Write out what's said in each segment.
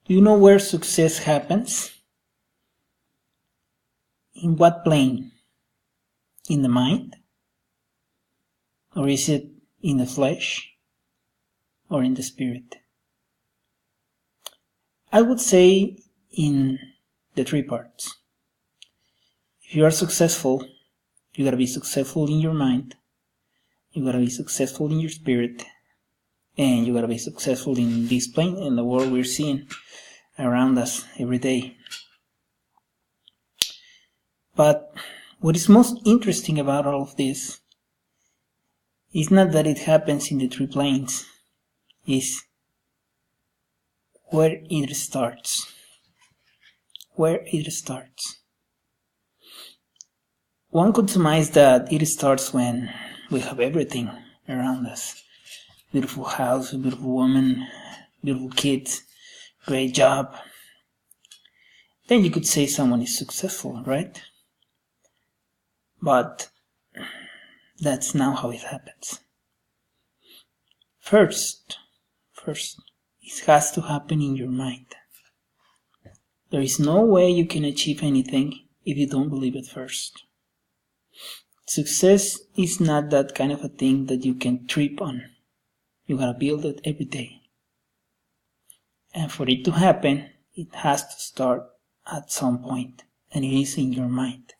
Do you know where success happens? In what plane? In the mind? Or is it in the flesh? Or in the spirit? I would say in the three parts. If you are successful, you gotta be successful in your mind, you gotta be successful in your spirit, and you gotta be successful in this plane, in the world we're seeing around us every day. But what is most interesting about all of this is not that it happens in the three planes, is where it starts. Where it starts. One could surmise that it starts when we have everything around us. Beautiful house, beautiful woman, beautiful kids, great job. Then you could say someone is successful, right? But that's not how it happens. First, it has to happen in your mind. There is no way you can achieve anything if you don't believe it first. Success is not that kind of a thing that you can trip on. You gotta build it every day. And for it to happen, it has to start at some point, and it is in your mind.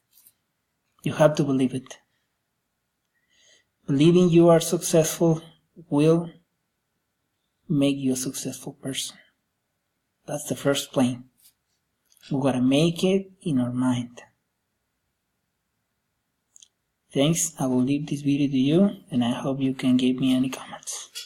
You have to believe it. Believing you are successful will make you a successful person. That's the first plane. We gotta make it in our mind. Thanks, I will leave this video to you, and I hope you can give me any comments.